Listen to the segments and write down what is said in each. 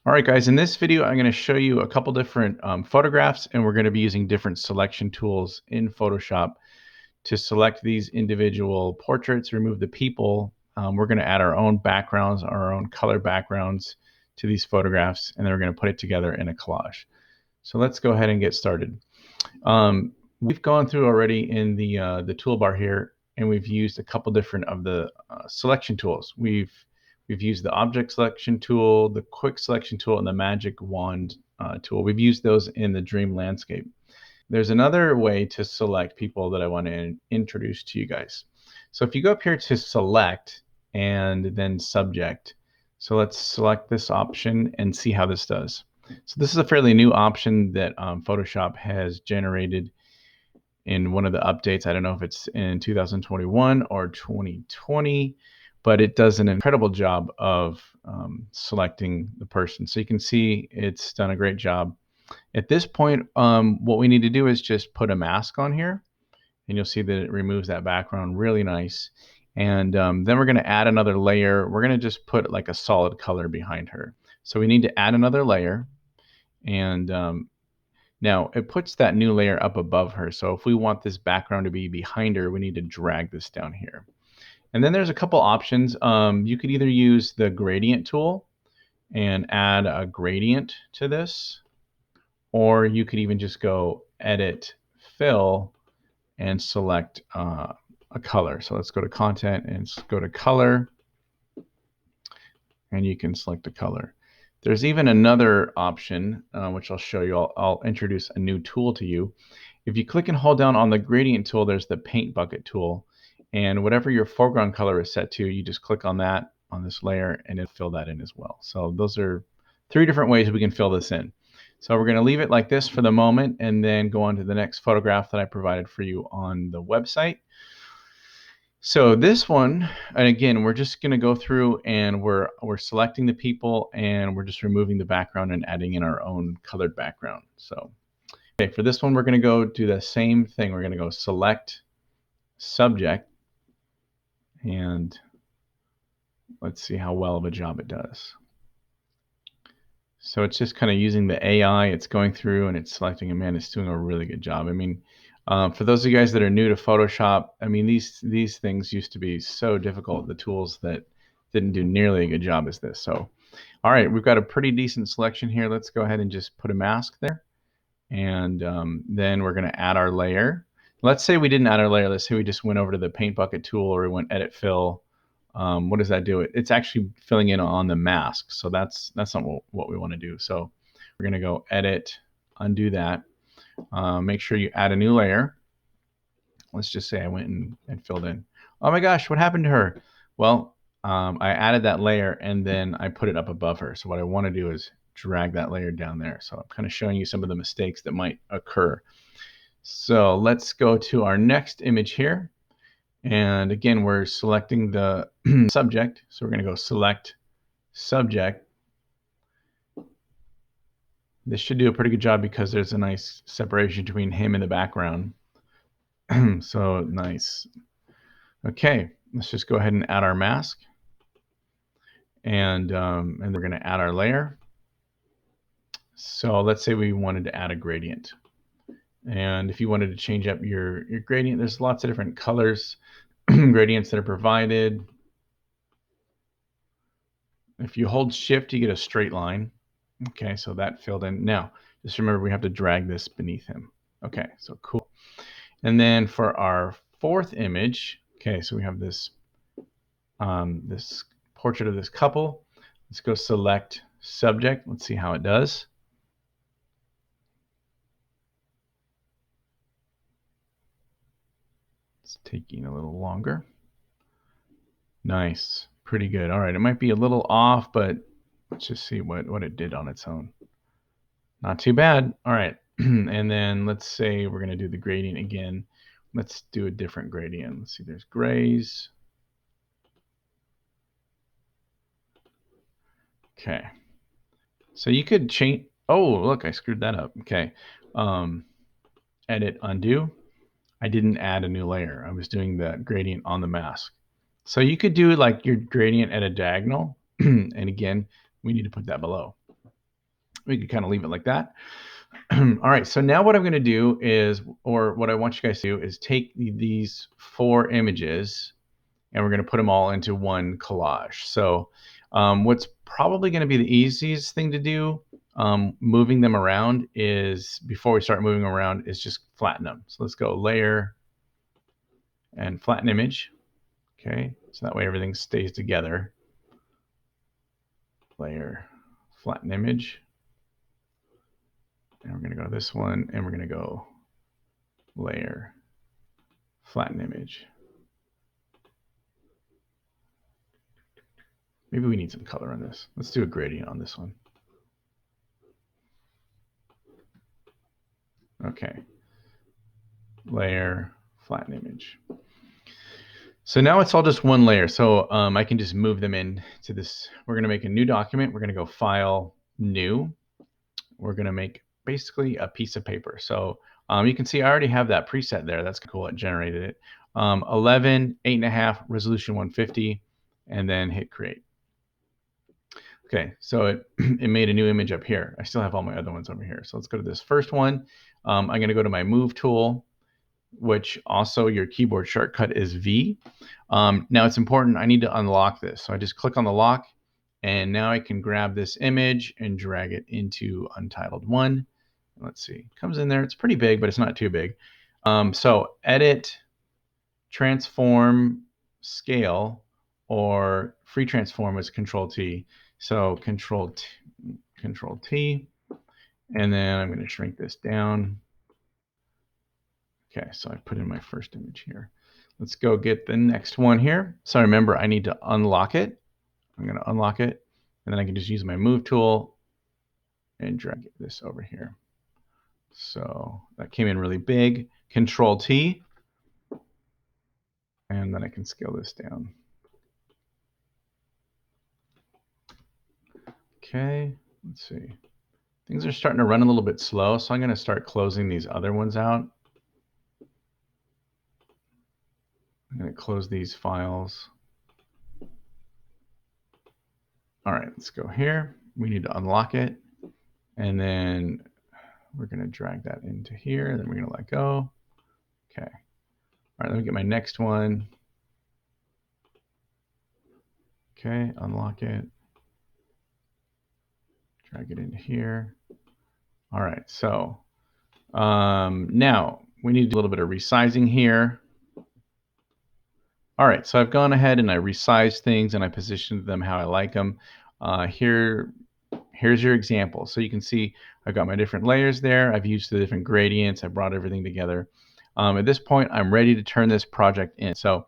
All right, guys, in this video, I'm going to show you a couple different photographs, and we're going to be using different selection tools in Photoshop to select these individual portraits, remove the people. We're going to add our own backgrounds, our own color backgrounds to these photographs, and then we're going to put it together in a collage. So let's go ahead and get started. We've gone through already in the toolbar here, and we've used a couple different of the selection tools. We've used the object selection tool, the quick selection tool, and the magic wand tool. We've used those in the dream landscape. There's another way to select people that I want to introduce to you guys. So if you go up here to select and then subject, so let's select this option and see how this does. So this is a fairly new option that Photoshop has generated in one of the updates. I don't know if it's in 2021 or 2020, but it does an incredible job of selecting the person. So you can see it's done a great job. At this point, what we need to do is just put a mask on here, and you'll see that it removes that background really nice. And then we're going to add another layer. We're going to just put like a solid color behind her. So we need to add another layer, and now it puts that new layer up above her. So if we want this background to be behind her, we need to drag this down here. And then there's a couple options. You could either use the gradient tool and add a gradient to this, or you could even just go edit fill and select a color. So let's go to content and go to color, and you can select a color. There's even another option, which I'll show you. I'll introduce a new tool to you. If you click and hold down on the gradient tool, there's the paint bucket tool. And whatever your foreground color is set to, you just click on that on this layer and it'll fill that in as well. So those are three different ways we can fill this in. So we're going to leave it like this for the moment and then go on to the next photograph that I provided for you on the website. So this one, and again, we're just going to go through and we're selecting the people and we're just removing the background and adding in our own colored background. So okay, for this one, we're going to go do the same thing. We're going to go select subject, and let's see how well of a job it does. So it's just kind of using the AI. It's going through and it's selecting a man. It's doing a really good job. I mean, for those of you guys that are new to Photoshop, I mean, these things used to be so difficult, the tools that didn't do nearly a good job as this. So, all right, we've got a pretty decent selection here. Let's go ahead and just put a mask there. And then we're going to add our layer. Let's say we didn't add our layer. Let's say we just went over to the paint bucket tool or we went edit fill. What does that do? It's actually filling in on the mask. So that's not what we want to do. So we're going to go edit, undo that. Make sure you add a new layer. Let's just say I went and filled in. Oh my gosh, what happened to her? Well, I added that layer and then I put it up above her. So what I want to do is drag that layer down there. So I'm kind of showing you some of the mistakes that might occur. So let's go to our next image here. And again, we're selecting the subject. So we're going to go select subject. This should do a pretty good job because there's a nice separation between him and the background. So nice. Okay, let's just go ahead and add our mask. And we're going to add our layer. So let's say we wanted to add a gradient. And if you wanted to change up your gradient, there's lots of different colors, gradients that are provided. If you hold shift, you get a straight line. Okay, so that filled in. Now, just remember we have to drag this beneath him. Okay, so cool. And then for our fourth image, okay, so we have this this portrait of this couple. Let's go select subject. Let's see how it does. It's taking a little longer. Nice, pretty good. All right, it might be a little off, but let's just see what it did on its own. Not too bad. All right, and then let's say we're going to do the gradient again. Let's do a different gradient. Let's see, there's grays. Okay. So you could change, oh, look, I screwed that up. Okay. Edit, undo. I didn't add a new layer. I was doing the gradient on the mask. So you could do like your gradient at a diagonal. And again, we need to put that below. We could kind of leave it like that. All right, so now what I'm going to do is, or what I want you guys to do is take these 4 images and we're going to put them all into one collage. So what's probably going to be the easiest thing to do, moving them around, is before we start moving around, is just flatten them. So let's go layer and flatten image. Okay, so that way everything stays together. Layer, flatten image. And we're going to go this one, and we're going to go layer, flatten image. Maybe we need some color on this. Let's do a gradient on this one. Okay. Layer, flatten image. So now it's all just one layer. So I can just move them in to this. We're going to make a new document. We're going to go File, New. We're going to make basically a piece of paper. So you can see I already have that preset there. That's cool. It generated it. 11, 8.5, resolution 150, and then hit create. Okay, so it made a new image up here. I still have all my other ones over here. So let's go to this first one. I'm going to go to my move tool, which also your keyboard shortcut is V. Now it's important, I need to unlock this. So I just click on the lock, and now I can grab this image and drag it into Untitled 1. Let's see, it comes in there. It's pretty big, but it's not too big. So edit, transform, scale, or free transform is Control T. So Control T, and then I'm going to shrink this down. Okay, so I put in my first image here. Let's go get the next one here. So remember, I need to unlock it. I'm going to unlock it, and then I can just use my move tool and drag this over here. So that came in really big. Control T, and then I can scale this down. Okay, let's see. Things are starting to run a little bit slow, so I'm going to start closing these other ones out. I'm going to close these files. All right, let's go here. We need to unlock it, and then we're going to drag that into here, then we're going to let go. Okay. All right, let me get my next one. Okay, unlock it. Drag it into here. All right, so now we need to do a little bit of resizing here. All right, so I've gone ahead and I resized things and I positioned them how I like them. Here's your example. So you can see I've got my different layers there. I've used the different gradients. I brought everything together. At this point, I'm ready to turn this project in. So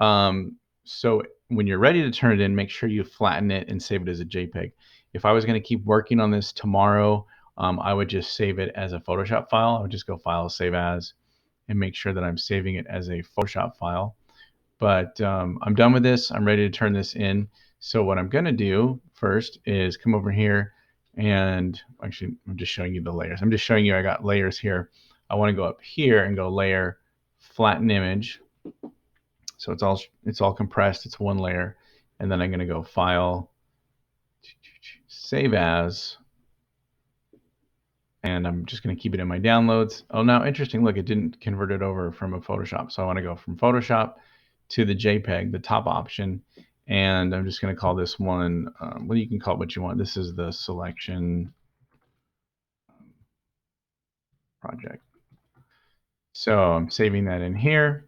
when you're ready to turn it in, make sure you flatten it and save it as a JPEG. If I was going to keep working on this tomorrow, I would just save it as a Photoshop file. I would just go File, Save As, and make sure that I'm saving it as a Photoshop file. But I'm done with this. I'm ready to turn this in. So what I'm going to do first is come over here, and actually I'm just showing you the layers. I'm just showing you I got layers here. I want to go up here and go Layer, Flatten Image. So it's all compressed. It's one layer, and then I'm going to go File, Save As, and I'm just going to keep it in my downloads. Oh, now interesting. Look, it didn't convert it over from a Photoshop. So I want to go from Photoshop to the JPEG, the top option, and I'm just going to call this one, well, you can call it what you want. This is the selection project. So I'm saving that in here,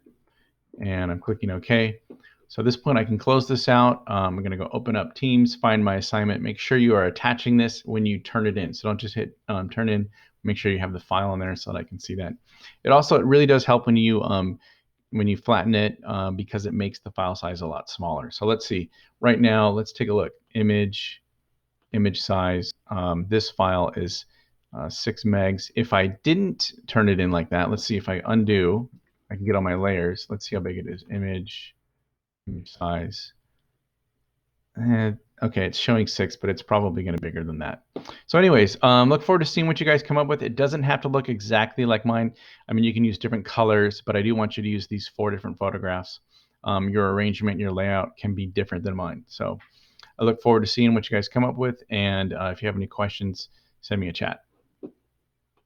and I'm clicking OK. So at this point, I can close this out. I'm going to go open up Teams, find my assignment. Make sure you are attaching this when you turn it in. So don't just hit turn in. Make sure you have the file in there so that I can see that. It really does help when you flatten it because it makes the file size a lot smaller. So let's see. Right now, let's take a look. Image size. This file is 6 megs. If I didn't turn it in like that, let's see if I undo. I can get all my layers. Let's see how big it is. Image size. Okay, it's showing 6, but it's probably going to be bigger than that. So anyways, look forward to seeing what you guys come up with. It doesn't have to look exactly like mine. I mean, you can use different colors, but I do want you to use these 4 different photographs. Your arrangement, your layout can be different than mine. So I look forward to seeing what you guys come up with. And if you have any questions, send me a chat.